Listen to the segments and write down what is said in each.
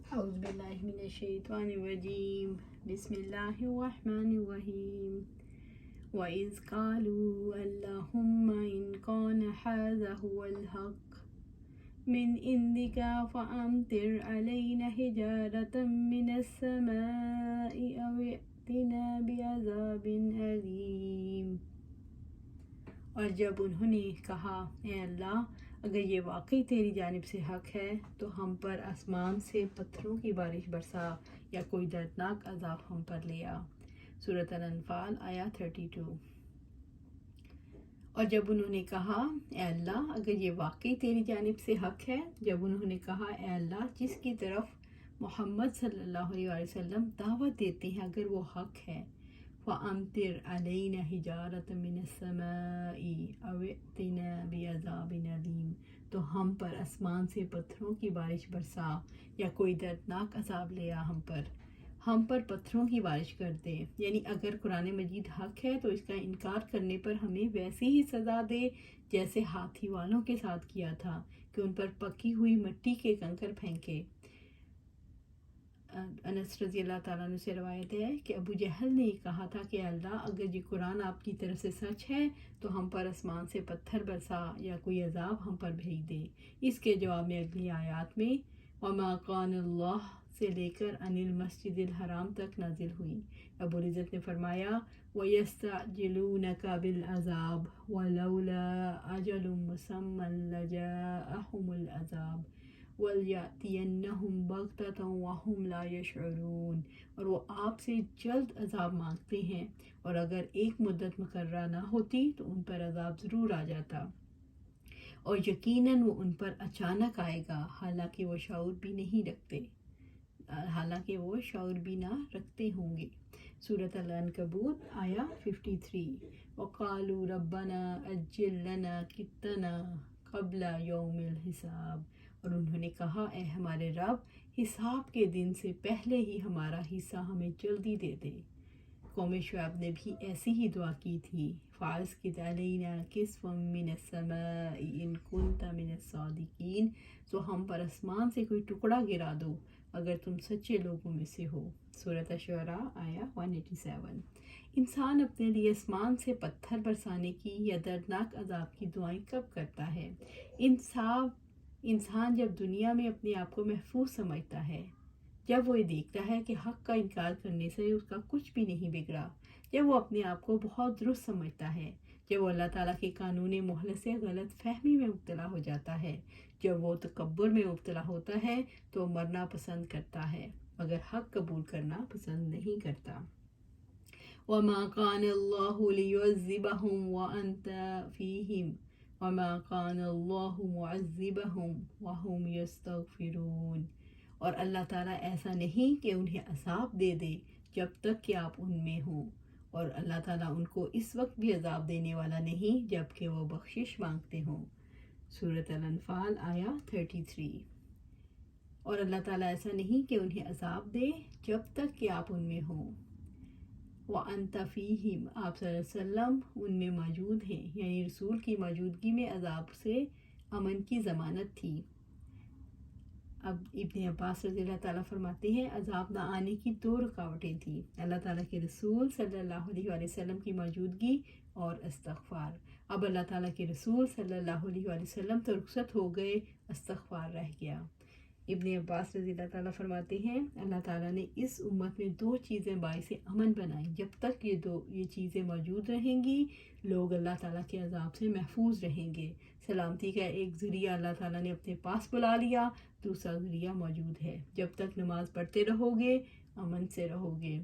أعوذ بالله من الشيطان الرجيم بسم الله الرحمن الرحيم وإذ قالوا اللهم إن كان هذا هو الحق من عندك فأمطر علينا حجارة من السماء أو ائتنا بعذاب أليم۔ اور جب انہوں نے کہا اے اللہ اگر یہ واقعی تیری جانب سے حق ہے تو ہم پر آسمان سے پتھروں کی بارش برسا یا کوئی دردناک عذاب ہم پر لے آ۔ سورۃ الانفال آیت 32۔ اور جب انہوں نے کہا اے اللہ اگر یہ واقعی تیری جانب سے حق ہے، جب انہوں نے کہا اے اللہ جس کی طرف محمد صلی اللہ علیہ وسلم دعوت دیتے ہیں اگر وہ حق ہے، فَأَمْطِرْ عَلَيْنَا حِجَارَةً مِّنَ السَّمَاءِ أَوْ ائْتِنَا بِعَذَابٍ أَلِيمٍ، تو ہم پر آسمان سے پتھروں کی بارش برسا یا کوئی دردناک عذاب لے آ، ہم پر پتھروں کی بارش کر دے۔ یعنی اگر قرآن مجید حق ہے تو اس کا انکار کرنے پر ہمیں ویسی ہی سزا دے جیسے ہاتھی والوں کے ساتھ کیا تھا کہ ان پر پکی ہوئی مٹی کے کنکر پھینکے۔ انس رضی اللہ تعالیٰ عنہ سے روایت ہے کہ ابو جہل نے کہا تھا کہ اللہ اگر یہ قرآن آپ کی طرف سے سچ ہے تو ہم پر آسمان سے پتھر برسا یا کوئی عذاب ہم پر بھیج دے۔ اس کے جواب میں اگلی آیات میں وَمَا قَانَ اللَّهُ سے لے کر عن المسجد الحرام تک نازل ہوئی۔ رب العزت نے فرمایا وَيَسْتَعْجِلُونَكَ بِالْعَذَابِ وَلَوْلَا أَجَلٌ مُّسَمًّى لَجَاءَهُمُ الْعَذَابُ وَلْيَأْتِيَنَّهُمْ بَغْتَةً وَهُمْ لَا يَشْعُرُونَ، اور وہ آپ سے جلد عذاب مانگتے ہیں اور اگر ایک مدت مقررہ نہ ہوتی تو ان پر عذاب ضرور آ جاتا اور یقیناً وہ ان پر اچانک آئے گا حالانکہ وہ شعور بھی نہ رکھتے ہوں گے۔ سورۃ العنکبوت آیا 53۔ وَقَالُوا رَبَّنَا عَجِّل لَّنَا قِطَّنَا قَبْلَ يَوْمِ الْحِسَابِ، اور انہوں نے کہا اے ہمارے رب حساب کے دن سے پہلے ہی ہمارا حصہ ہمیں جلدی دے دے۔ قوم شعیب نے بھی ایسی ہی دعا کی تھی فَأَسْقِطْ عَلَيْنَا كِسْفًا مِّنَ السَّمَاءِ إِن كُنتَ مِنَ الصَّادِقِينَ، تو ہم پر آسمان سے کوئی ٹکڑا گرا دو اگر تم سچے لوگوں میں سے ہو۔ سورۃ الشعراء آیا 187۔ انسان اپنے لیے آسمان سے پتھر برسانے کی یا دردناک عذاب کی دعائیں کب کرتا ہے؟ انسان جب دنیا میں اپنے آپ کو محفوظ سمجھتا ہے، جب وہ یہ دیکھتا ہے کہ حق کا انکار کرنے سے اس کا کچھ بھی نہیں بگڑا، جب وہ اپنے آپ کو بہت درست سمجھتا ہے، جب وہ اللہ تعالیٰ کے قانون محض سے غلط فہمی میں مبتلا ہو جاتا ہے، جب وہ تکبر میں مبتلا ہوتا ہے تو مرنا پسند کرتا ہے مگر حق قبول کرنا پسند نہیں کرتا۔ وَمَا كَانَ اللَّهُ لِيُعَذِّبَهُمْ وَأَنْتَ فِيهِمْ وَمَا كَانَ اللَّهُ مُعَذِّبَهُمْ وَهُمْ يَسْتَغْفِرُونَ، اور اللہ تعالیٰ ایسا نہیں کہ انہیں عذاب دے دے جب تک کہ آپ ان میں ہوں، اور اللہ تعالیٰ ان کو اس وقت بھی عذاب دینے والا نہیں جب کہ وہ بخشش مانگتے ہوں۔ سورۃ الانفال آیا 33۔ اور اللہ تعالیٰ ایسا نہیں کہ انہیں عذاب دے جب تک کہ آپ ان میں ہوں۔ وَأَنْتَ فِيهِمْ، آپ صلی اللہ علیہ وسلم ان میں موجود ہیں، یعنی رسول کی موجودگی میں عذاب سے امن کی ضمانت تھی۔ اب ابن عباس رضی اللہ تعالیٰ فرماتے ہیں عذاب نہ آنے کی 2 رکاوٹیں تھیں، اللہ تعالیٰ کے رسول صلی اللہ علیہ وسلم کی موجودگی اور استغفار۔ اب اللہ تعالیٰ کے رسول صلی اللہ علیہ وسلم تو رخصت ہو گئے، استغفار رہ گیا۔ ابن عباس رضی اللہ تعالیٰ فرماتے ہیں اللہ تعالیٰ نے اس امت میں 2 چیزیں باعث امن بنائیں، جب تک یہ چیزیں موجود رہیں گی لوگ اللہ تعالیٰ کے عذاب سے محفوظ رہیں گے۔ سلامتی کا ایک ذریعہ اللہ تعالیٰ نے اپنے پاس بلا لیا، دوسرا ذریعہ موجود ہے، جب تک نماز پڑھتے رہو گے امن سے رہو گے۔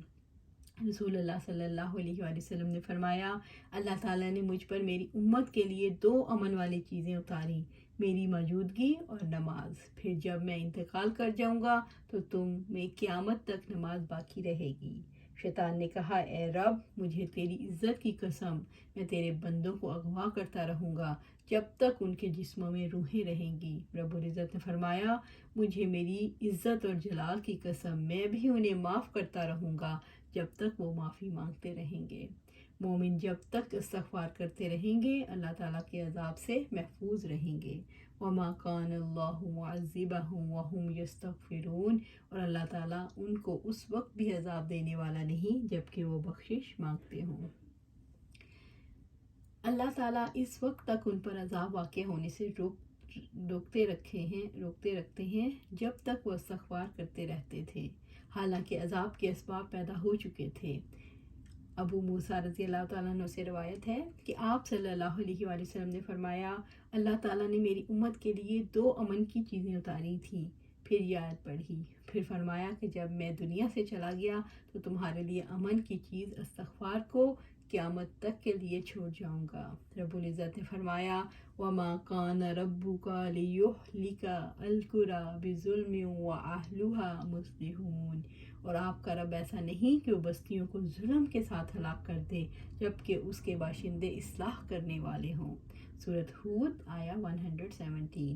رسول اللہ صلی اللہ علیہ وآلہ وسلم نے فرمایا اللہ تعالیٰ نے مجھ پر میری امت کے لیے 2 امن والی چیزیں اتاری، میری موجودگی اور نماز، پھر جب میں انتقال کر جاؤں گا تو تم میں قیامت تک نماز باقی رہے گی۔ شیطان نے کہا اے رب مجھے تیری عزت کی قسم میں تیرے بندوں کو اغوا کرتا رہوں گا جب تک ان کے جسموں میں روحیں رہیں گی۔ رب العزت نے فرمایا مجھے میری عزت اور جلال کی قسم میں بھی انہیں معاف کرتا رہوں گا جب تک وہ معافی مانگتے رہیں گے۔ مومن جب تک استغفار کرتے رہیں گے اللہ تعالیٰ کے عذاب سے محفوظ رہیں گے۔ وما کان اللہ معذبہم وہم یستغفرون، اور اللہ تعالیٰ ان کو اس وقت بھی عذاب دینے والا نہیں جبکہ وہ بخشش مانگتے ہوں۔ اللہ تعالیٰ اس وقت تک ان پر عذاب واقع ہونے سے روکتے رکھتے ہیں جب تک وہ استغفار کرتے رہتے تھے، حالانکہ عذاب کے اسباب پیدا ہو چکے تھے۔ ابو موسیٰ رضی اللہ تعالیٰ عنہ سے روایت ہے کہ آپ صلی اللہ علیہ وآلہ وسلم نے فرمایا، اللہ تعالیٰ نے میری امت کے لیے 2 امن کی چیزیں اتاری تھیں، پھر یہ آیت پڑھی، پھر فرمایا کہ جب میں دنیا سے چلا گیا تو تمہارے لیے امن کی چیز استغفار کو قیامت تک کے لیے چھوڑ جاؤں گا۔ رب العزت نے فرمایا، وَمَا كَانَ رَبُّكَ لِيُهْلِكَ الْقُرَىٰ بِظُلْمٍ وَأَهْلُهَا مُصْلِحُونَ، اور آپ کا رب ایسا نہیں کہ وہ بستیوں کو ظلم کے ساتھ ہلاک کر دے جبکہ اس کے باشندے اصلاح کرنے والے ہوں۔ سورۃ ہود آیا 117۔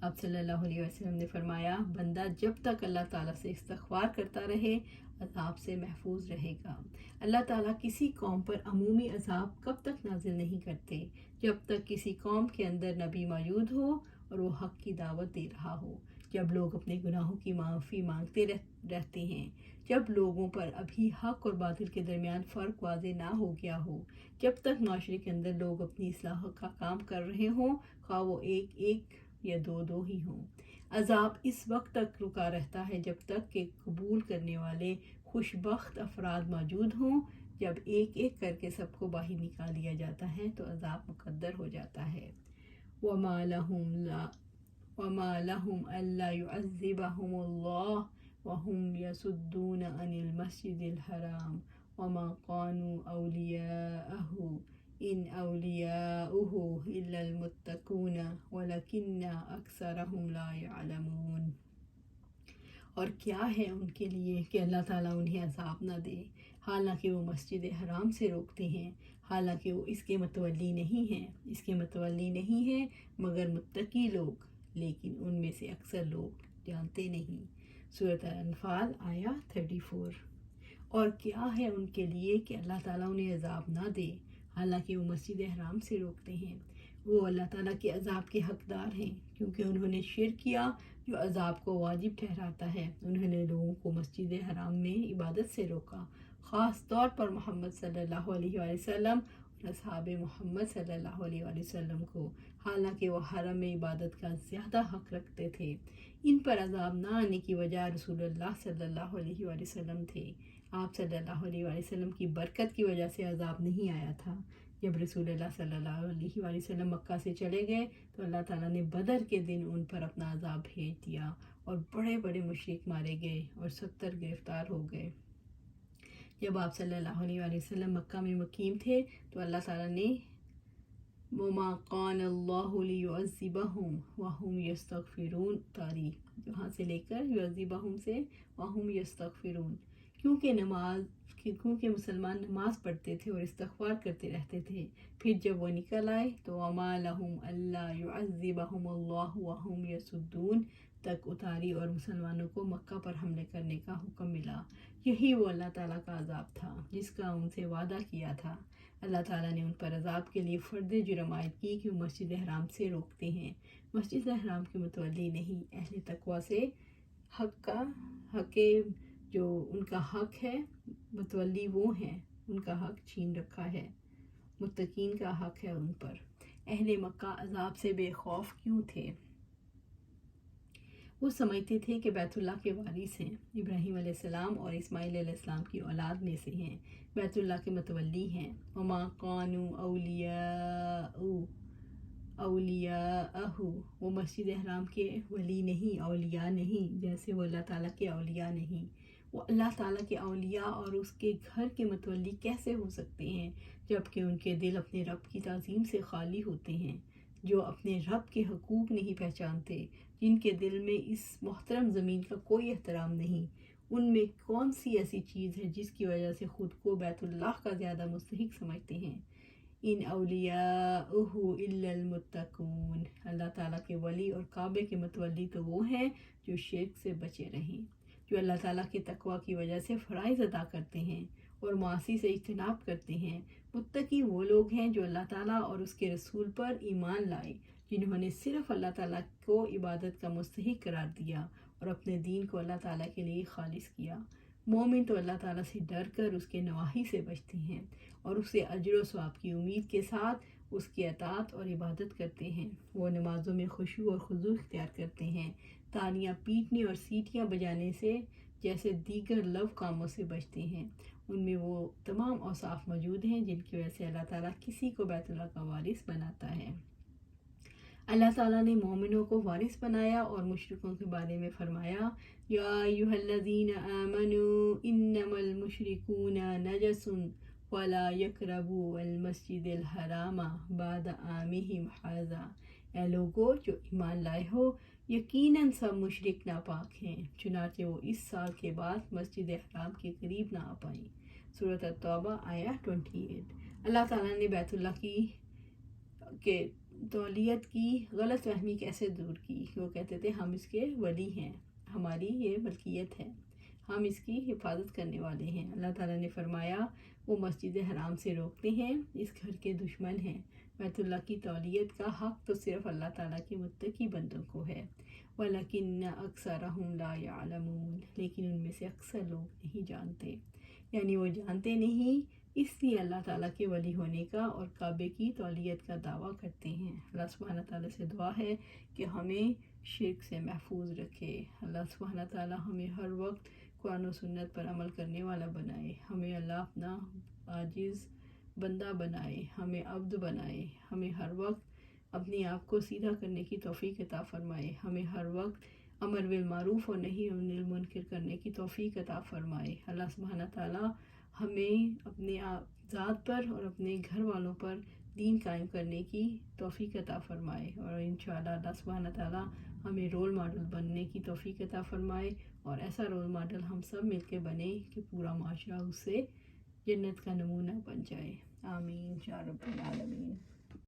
آپ صلی اللہ علیہ وسلم نے فرمایا، بندہ جب تک اللہ تعالیٰ سے استغفار کرتا رہے عذاب سے محفوظ رہے گا۔ اللہ تعالیٰ کسی قوم پر عمومی عذاب کب تک نازل نہیں کرتے؟ جب تک کسی قوم کے اندر نبی موجود ہو اور وہ حق کی دعوت دے رہا ہو، جب لوگ اپنے گناہوں کی معافی مانگتے رہتے ہیں، جب لوگوں پر ابھی حق اور باطل کے درمیان فرق واضح نہ ہو گیا ہو، جب تک معاشرے کے اندر لوگ اپنی اصلاح کا کام کر رہے ہوں، خواہ وہ ایک یا دو ہی ہوں۔ عذاب اس وقت تک رکا رہتا ہے جب تک کہ قبول کرنے والے خوش بخت افراد موجود ہوں۔ جب ایک کر کے سب کو باہر نکال دیا جاتا ہے تو عذاب مقدر ہو جاتا ہے۔ وَمَا لَهُمْ أَلَّا يُعَذِّبَهُمُ اللَّهُ وَهُمْ يَصُدُّونَ عَنِ الْمَسْجِدِ الْحَرَامِ وَمَا كَانُوا أَوْلِيَاءَهُ إِنْ أَوْلِيَاؤُهُ إِلَّا الْمُتَّقُونَ وَلَكِنَّ أَكْثَرَهُمْ لَا يَعْلَمُونَ، اور کیا ہے ان کے لیے کہ اللہ تعالیٰ انہیں عذاب نہ دے حالانکہ وہ مسجد حرام سے روکتے ہیں، حالانکہ وہ اس کے متولی نہیں ہیں مگر متقی لوگ، لیکن ان میں سے اکثر لوگ جانتے نہیں۔ سورۃ الانفال آیا 34۔ اور کیا ہے ان کے لیے کہ اللہ تعالیٰ انہیں عذاب نہ دے حالانکہ وہ مسجد حرام سے روکتے ہیں، وہ اللہ تعالیٰ کے عذاب کے حقدار ہیں کیونکہ انہوں نے شرک کیا جو عذاب کو واجب ٹھہراتا ہے۔ انہوں نے لوگوں کو مسجد حرام میں عبادت سے روکا، خاص طور پر محمد صلی اللہ علیہ وآلہ وسلم اور اصحاب محمد صلی اللہ علیہ وآلہ وسلم کو، حالانکہ وہ حرم میں عبادت کا زیادہ حق رکھتے تھے۔ ان پر عذاب نہ آنے کی وجہ رسول اللہ صلی اللہ علیہ وآلہ وسلم تھے۔ آپ صلی اللہ علیہ وآلہ وسلم کی برکت کی وجہ سے عذاب نہیں آیا تھا۔ جب رسول اللہ صلی اللہ علیہ وآلہ وسلم مکہ سے چلے گئے تو اللہ تعالیٰ نے بدر کے دن ان پر اپنا عذاب بھیج دیا اور بڑے مشرک مارے گئے اور 70 گرفتار ہو گئے۔ جب آپ صلی اللہ علیہ وآلہ وسلم مکہ میں مقیم تھے تو اللہ تعالیٰ نے وَمَا كَانَ اللَّهُ لِيُعَذِّبَهُمْ وَهُمْ يَسْتَغْفِرُونَ اتاری، جہاں سے لے کر يُعَذِّبَهُمْ سے وَهُمْ يَسْتَغْفِرُونَ، کیونکہ مسلمان نماز پڑھتے تھے اور استغفار کرتے رہتے تھے، پھر جب وہ نکل آئے تو وَمَا لَهُمْ أَلَّا يُعَذِّبَهُمُ اللَّهُ وَهُمْ يَصُدُّونَ تک اتاری اور مسلمانوں کو مکہ پر حملے کرنے کا حکم ملا۔ یہی وہ اللہ تعالیٰ کا عذاب تھا جس کا ان سے وعدہ کیا تھا۔ اللہ تعالیٰ نے ان پر عذاب کے لیے فرد جرم عائد کی کہ وہ مسجد حرام سے روکتے ہیں، مسجد حرام کے متولی نہیں، اہل تقویٰ سے حق جو ان کا حق ہے، متولی وہ ہیں، ان کا حق چھین رکھا ہے، متقین کا حق ہے ان پر۔ اہل مکہ عذاب سے بے خوف کیوں تھے؟ وہ سمجھتے تھے کہ بیت اللہ کے وارث ہیں، ابراہیم علیہ السلام اور اسماعیل علیہ السلام کی اولاد میں سے ہیں، بیت اللہ کے متولی ہیں۔ وَمَا كَانُوا أَوْلِيَاءَهُ، وہ مسجد حرام کے ولی نہیں، اولیاء نہیں، جیسے وہ اللہ تعالیٰ کے اولیاء نہیں۔ وہ اللہ تعالیٰ کے اولیاء اور اس کے گھر کے متولی کیسے ہو سکتے ہیں جبکہ ان کے دل اپنے رب کی تعظیم سے خالی ہوتے ہیں، جو اپنے رب کے حقوق نہیں پہچانتے، جن کے دل میں اس محترم زمین کا کوئی احترام نہیں۔ ان میں کون سی ایسی چیز ہے جس کی وجہ سے خود کو بیت اللہ کا زیادہ مستحق سمجھتے ہیں؟ ان اولیاءہ الا المتقون، اللہ تعالیٰ کے ولی اور کعبے کے متولی تو وہ ہیں جو شرک سے بچے رہیں، جو اللہ تعالیٰ کے تقویٰ کی وجہ سے فرائض ادا کرتے ہیں اور معاصی سے اجتناب کرتے ہیں۔ متقی وہ لوگ ہیں جو اللہ تعالیٰ اور اس کے رسول پر ایمان لائے، جنہوں نے صرف اللہ تعالیٰ کو عبادت کا مستحق قرار دیا اور اپنے دین کو اللہ تعالیٰ کے لیے خالص کیا۔ مومن تو اللہ تعالیٰ سے ڈر کر اس کے نواہی سے بچتے ہیں اور اسے اجر و ثواب کی امید کے ساتھ اس کی اطاعت اور عبادت کرتے ہیں۔ وہ نمازوں میں خشوع اور خضوع اختیار کرتے ہیں، تالیاں پیٹنے اور سیٹیاں بجانے سے جیسے دیگر لو کاموں سے بچتے ہیں۔ ان میں وہ تمام اوصاف موجود ہیں جن کی وجہ سے اللہ تعالیٰ کسی کو بیت اللہ کا وارث بناتا ہے۔ اللہ تعالیٰ نے مومنوں کو وارث بنایا اور مشرکوں کے بارے میں فرمایا، یا ایھا الذین آمنوا انما المشرکون نجس ولا یقربوا المسجد الحرام بعد عامہم ھذا۔ اے لوگو جو ایمان لائے ہو، یقیناً سب مشرک ناپاک ہیں، چنانچہ وہ اس سال کے بعد مسجد حرام کے قریب نہ آ پائیں۔ سورۃ التوبہ آیہ 28۔ اللہ تعالیٰ نے بیت اللہ کے تولیت کی غلط فہمی کیسے دور کی؟ وہ کہتے تھے ہم اس کے ولی ہیں، ہماری یہ ملکیت ہے، ہم اس کی حفاظت کرنے والے ہیں۔ اللہ تعالیٰ نے فرمایا وہ مسجد حرام سے روکتے ہیں، اس گھر کے دشمن ہیں۔ بیت اللہ کی تولیت کا حق تو صرف اللہ تعالیٰ کے متقی بندوں کو ہے۔ وَلَكِنَّ أَكْثَرَهُمْ لَا يَعْلَمُونَ، لیکن ان میں سے اکثر لوگ نہیں جانتے، یعنی وہ جانتے نہیں، اس لیے اللہ تعالیٰ کے ولی ہونے کا اور کعبے کی تولیت کا دعویٰ کرتے ہیں۔ اللہ سبحانہ تعالیٰ سے دعا ہے کہ ہمیں شرک سے محفوظ رکھے۔ اللہ سبحانہ تعالیٰ ہمیں ہر وقت قرآن و سنت پر عمل کرنے والا بنائے، ہمیں اللہ اپنا عاجز بندہ بنائے، ہمیں عبد بنائے، ہمیں ہر وقت اپنے آپ کو سیدھا کرنے کی توفیق عطا فرمائے، ہمیں ہر وقت امر بالمعروف اور نہی عن المنکر کرنے کی توفیق عطا فرمائے۔ اللہ سبحانہ تعالیٰ ہمیں اپنے ذات پر اور اپنے گھر والوں پر دین قائم کرنے کی توفیق عطا فرمائے، اور انشاءاللہ اللہ سبحانہ تعالیٰ ہمیں رول ماڈل بننے کی توفیق عطا فرمائے، اور ایسا رول ماڈل ہم سب مل کے بنے کہ پورا معاشرہ اس سے جنت کا نمونہ بن جائے۔ آمین یا رب العالمین۔